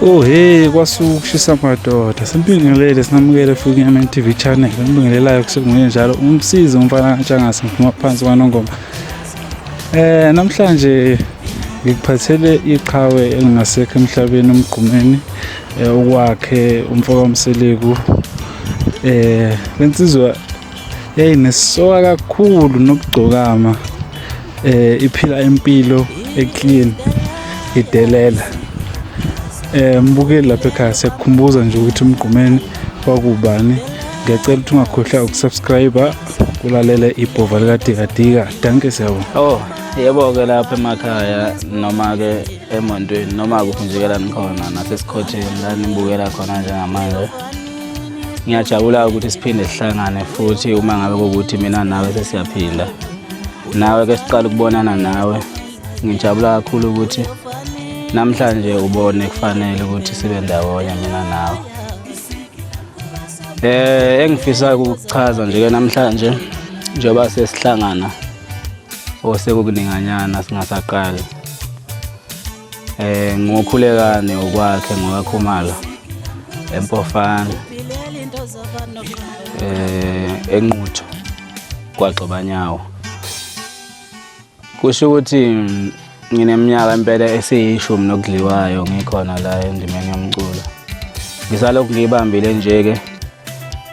Oh hey kwasukushisa madoda sempingelele sinamukele futhi ngama TV channel ngibingelelayo kusekunguye njalo umsizi umfana kaNtshangase ngiphuma phansi kwaNongoma. Namhlanje ngikuphathele iqhawe elingasekho emhlabeni umgqumeni okwakhe umfoka umseleku lensizwa nesoka kakhulu nokugcokama iphila impilo eclean idelela. Mbukeli lapha ekhaya siyakukhumbuza nje ukuthi umgqumeni wakubani. Ngiyacela ukuthi ungakhohlwa ukusubscribe kulalele iBhova likadikadika. Danke siyabonga. Oh, yebo-ke lapha emakhaya noma ke emontweni noma kuphunjikela nikhona nasesikhotheni la nibukela khona njengamanje. Ngiyajabula ukuthi siphinde sihlangane futhi uma ngabe ukuthi mina nawe sesiyaphinda. Nawe ke siqala ukubonana nawe. Ngijabula kakhulu ukuthi namhlanje ubone kufanele ukuthi sibe ndawonye mina nawe. Engifisa ukuchaza nje ke namhlanje njengoba sesihlangana osekukuninganyana singasaqali. Ngokhulekane okwakhe ngokaKhumalo eMpofana enqutho kwaXobanyawo. Kusho ukuthi ngineminyaka impela esiyishumi nokudliwayo ngikhona la endimeni yomculo. Ngisalokhu ngibambile nje ke.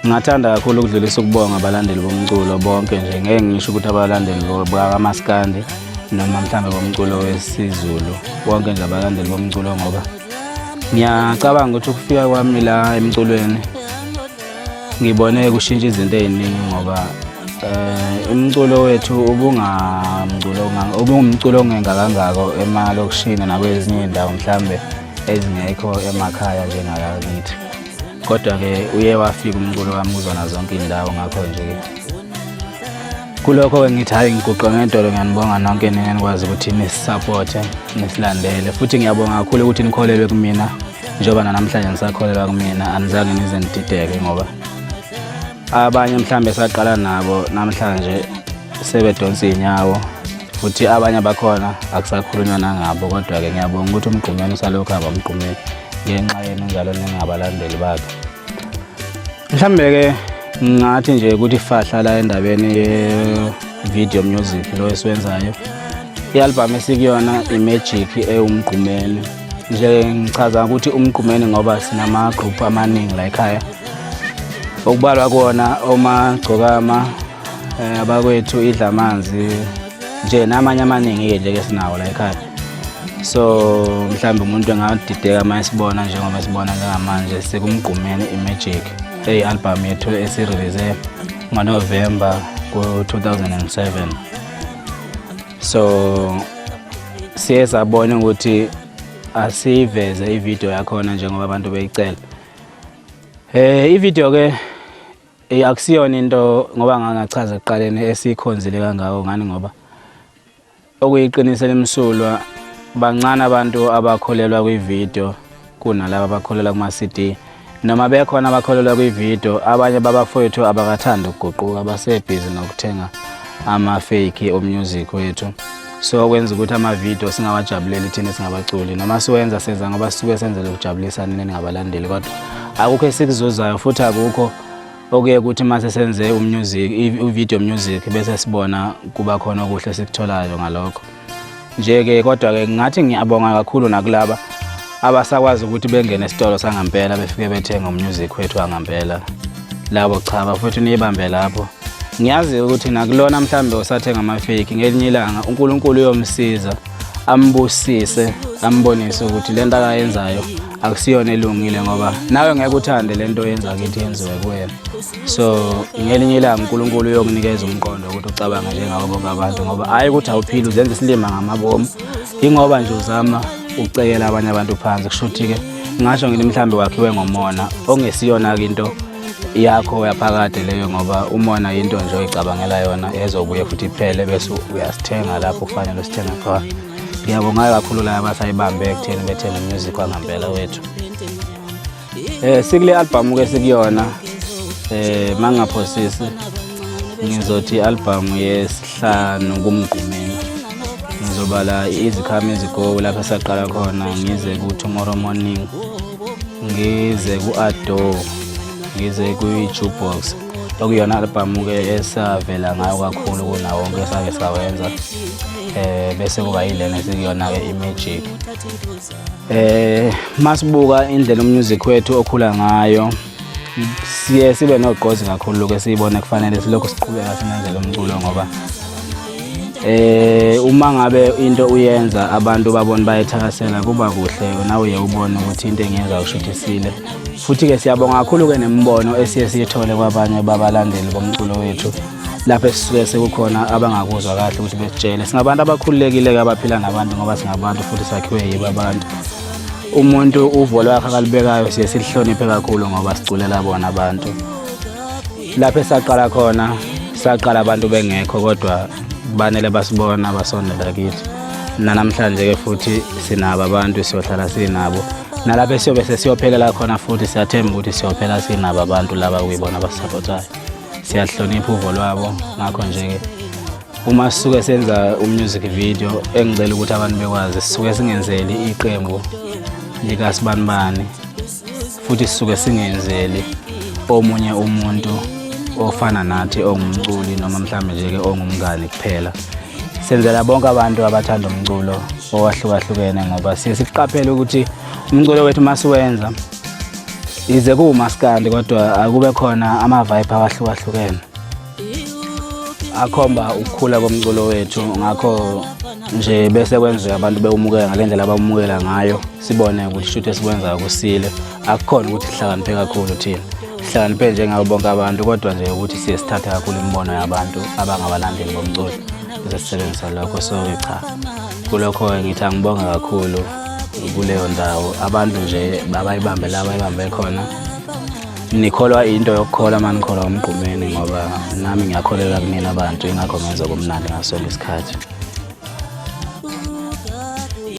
Ngingathanda kakhulu ukudlulisa ukubonga abalandeli bomculo bonke nje. Ngeke ngisho ukuthi abalandeli bakaMaskandi noma mhlambe bomculo wesiZulu. Bonke nje abalandeli bomculo ngoba ngiyacabanga ukuthi ukufika kwami la emculweni ngibone kushintsha izinto eziningi ngoba umculo wethu ubungumculo ongenga kangako emalokishini nakwezinye indawo mhlambe ezingekho emakhaya njengala kithi. Kodwa ke uye wafika umculo wami uzona zonke indawo ngakho nje kulokho ke ngithi hayi ngiguqa ngedolo ngiyanibonga nonke nikwazi ukuthi nisupporte nisilandele futhi ngiyabonga kakhulu ukuthi nikholelwe kumina njengoba namhlanje nisakholelwa kumina anizange nize nidideke ngoba abanye mhlambe saqala nabo namhlanje sebedonsa inyawo futhi abanye bakhona akusakhulunywa nangabo. Kodwa ke ngiyabonga ukuthi umgqumeni usalokho hamba umgqumeni ngenxa yenu njalo ningabalandeli bakhe. Mhlambe ke ngathi nje ukuthi fahla la endabeni ye video music lo esiwenzayo. I-album esikuyona iMagic umgqumeni. Nje ngichaza ukuthi umgqumeni ngoba sinama group amaningi la ekhaya. Okubalwa kuona omagcokama abakwethu idlamanzi nje namanye amaningi nje ke sinawo la ekhaya. So mhlambe umuntu engadideka mayisibona njengoba sibona njengamanje sekumgqumeni iMagic album yethu esirelease ngoNovember ku-2007. So siye sabona ukuthi asiveze ivideo yakhona njengoba abantu beyicela. Ivideo ke akusiyona into ngoba ngangachaza ekuqaleni esikhonzile kangako ngani ngoba okuyiqinisela emsulwa bancane abantu abakholelwa kwivideo kunalabo abakholelwa kuma-CD noma bekhona abakholelwa kwivideo. Abanye babafowethu abakathanda ukuguquka basebhizi nokuthenga ama-fake omusic wethu. So kwenza ukuthi ama-video singawajabuleli thina singabaculi noma siwenza senza ngoba sisuke senzele ukujabulisa nini ngabalandeli. Kodwa akukho esikuzuzayo futhi akukho okuye ukuthi mase senze video music bese sibona kuba khona okuhle sikutholayo ngalokho. Nje ke kodwa ke ngathi ngiyabonga kakhulu nakulaba abasakwazi ukuthi bengene esitolo sangampela befike bethenga umusic wethu wangampela. Labo cha futhi niyibambe lapho. Ngiyazi ukuthi nakulona mhlambe osathenga ama-fake ngelinye ilanga uNkulunkulu uyomsiza ambusise ambonise ukuthi lento akayenzayo akusiyona elungile ngoba nawe ngeke uthande lento oyenza kithi yenziwe kuwena. So ngelinye ilanga uNkulunkulu uyokunikeza umqondo ukuthi ucabange njengabo bonke abantu ngoba hayi ukuthi awuphili uzenze isilima ngamabomu ingoba nje uzama ukucekela abanye abantu phansi. Kushuthi ke ngisho ngithi mhlambe wakhiwe ngomona ongesiyona into yakho yaphakade leyo ngoba umona into nje oyicabangela yona ezobuye futhi iphele bese uyasithenga lapho kufanele usithenga khona. Ngiyabonga kakhulu la abasayibambe ekutheni bethenga umusic wangampela wethu. Sikule album ke sikuyona mangaphosisi ngizothi album yesihlanu kumgqumeni. ngizobala izikhamizi go lapha saqala khona, ngize ku Tomorrow Morning, ngize ku Ado, ngize ku Jukebox, okuyona album-ke esavela ngayo kakhulu kunawo wonke esake sawenza. Bese kuba yilena sekuyona-ke iMagic. Masibuka indlela umusic wethu okhula ngayo, siye sibe nogqozi kakhulu-ke siyibone kufanele silokhu siqhubeka simenzele umculo, ngoba uma ngabe into uyenza abantu babona bayithakasela kuba kuhle, nawe uye ubone ukuthi into engiyenza ushuthisile. Futhi-ke siyabonga kakhulu-ke nembono esiye siyithole kwabanye babalandeli bomculo wethu, lapho esisuke sekukhona abangakuzwa kahle ukuthi besitshele. Singabantu abakhululekile-ke abaphila nabantu, ngoba singabantu futhi sakhiwe yibo abantu. Umuntu uvo lwakhe akalibekayo siye silihloniphe kakhulu ngoba siculela bona abantu. Lapho esaqala khona, saqala abantu bengekho, kodwa banele basibona basondela kithi. Namhlanje-ke futhi sinabo abantu siyohlala sinabo, nalapho siyobe sesiyophelela khona futhi siyathemba ukuthi siyophela sinabo abantu laba kuyibona abasisapothayo. Siyahlonipha uvo lwabo. Ngakho nje-ke uma sisuke senza umusic video, engicela ukuthi abantu bekwazi, sisuke singenzeli iqembu likasibanibani, futhi sisuke singenzeli omunye umuntu ofana nathi ongumculi noma mhlawumbe nje-ke ongumngani kuphela. Senzela bonke abantu abathanda umculo owahlukahlukene, ngoba siye siqaphele ukuthi umculo wethu masiwenza ize kuwumaskandi, kodwa akube khona ama-vibe awahlukahlukene akhomba ukukhula komculo wethu. Ngakho nje bese kwenzeka abantu bewumukela ngale ndlela abamukela ngayo, sibone ukuthi shoot esikwenzayo kusile. Akukhona ukuthi sihlakaniphe kakhulu thina, sihlakaniphe njengabo bonke abantu, kodwa nje ukuthi siye sithathe kakhulu imibono yabantu abangabalandeli bomculo bese sisebenzisa lokho. So cha, kulokho ngithi angibonga kakhulu kuleyo ndawo, abantu nje babayibambe la bayibambe khona. Nikholwa into yokukholwa manikholwa umgqumeni, ngoba nami ngiyakholelwa kunina abantu, ingakho ngenza kumnandi ngaso lesikhathi.